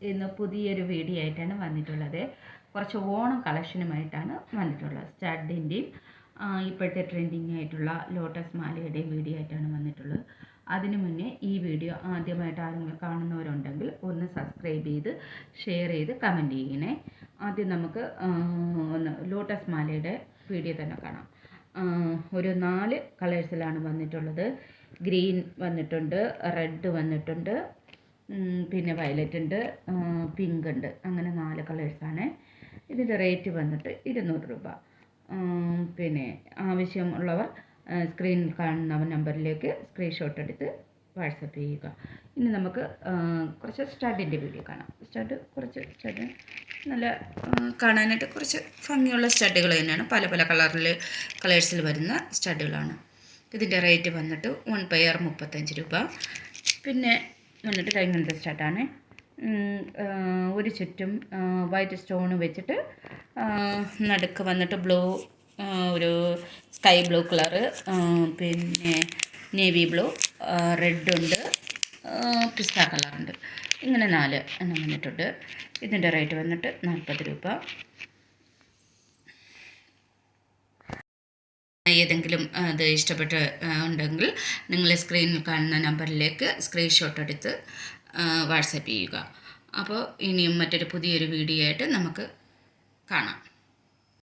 ഇന്ന് പുതിയൊരു വീഡിയോ ആയിട്ടാണ് വന്നിട്ടുള്ളത്. കുറച്ച് ഓണം കളക്ഷനുമായിട്ടാണ് വന്നിട്ടുള്ളത്. സ്റ്റഡിൻ്റെയും ഇപ്പോഴത്തെ ട്രെൻഡിങ് ആയിട്ടുള്ള ലോട്ടസ് മാലയുടെയും വീഡിയോ ആയിട്ടാണ് വന്നിട്ടുള്ളത്. അതിനു മുന്നേ ഈ വീഡിയോ ആദ്യമായിട്ട് ആരെങ്കിലും കാണുന്നവരുണ്ടെങ്കിൽ ഒന്ന് സബ്സ്ക്രൈബ് ചെയ്ത് ഷെയർ ചെയ്ത് കമൻറ്റ് ചെയ്യണേ. ആദ്യം നമുക്ക് ലോട്ടസ് മാലയുടെ വീഡിയോ തന്നെ കാണാം. ഒരു 4 കളേഴ്സിലാണ് വന്നിട്ടുള്ളത്. ഗ്രീൻ വന്നിട്ടുണ്ട്, റെഡ് വന്നിട്ടുണ്ട്, പിന്നെ വയലറ്റ് ഉണ്ട്, പിങ്ക് ഉണ്ട്. അങ്ങനെ 4 കളേഴ്സാണ്. ഇതിൻ്റെ റേറ്റ് വന്നിട്ട് 200 രൂപ. പിന്നെ ആവശ്യമുള്ളവർ സ്ക്രീനിൽ കാണുന്ന നമ്പറിലേക്ക് സ്ക്രീൻഷോട്ട് എടുത്ത് വാട്സപ്പ് ചെയ്യുക. ഇനി നമുക്ക് കുറച്ച് സ്റ്റഡിൻ്റെ വീഡിയോ കാണാം. സ്റ്റഡ് നല്ല കാണാനായിട്ട് കുറച്ച് ഭംഗിയുള്ള സ്റ്റഡുകൾ തന്നെയാണ്. പല പല കളേഴ്സിൽ വരുന്ന സ്റ്റഡുകളാണ്. ഇതിൻ്റെ റേറ്റ് വന്നിട്ട് 1 പെയർ 35 രൂപ. പിന്നെ വന്നിട്ട് ഇങ്ങനത്തെ സ്റ്റഡാണ്. ഒരു ചുറ്റും വൈറ്റ് സ്റ്റോൺ വെച്ചിട്ട് നടുക്ക് വന്നിട്ട് ഒരു സ്കൈ ബ്ലൂ കളറ്, പിന്നെ നേവി ബ്ലൂ, റെഡുണ്ട്, പിസ്ത കളറുണ്ട്. ഇങ്ങനെ 4 എണ്ണം വന്നിട്ടുണ്ട്. ഇതിൻ്റെ റേറ്റ് വന്നിട്ട് 40 രൂപ. ഏതെങ്കിലും അത് ഇഷ്ടപ്പെട്ട് ഉണ്ടെങ്കിൽ നിങ്ങൾ സ്ക്രീനിൽ കാണുന്ന നമ്പറിലേക്ക് സ്ക്രീൻഷോട്ട് എടുത്ത് വാട്സപ്പ് ചെയ്യുക. അപ്പോൾ ഇനിയും മറ്റൊരു പുതിയൊരു വീഡിയോ ആയിട്ട് നമുക്ക് കാണാം.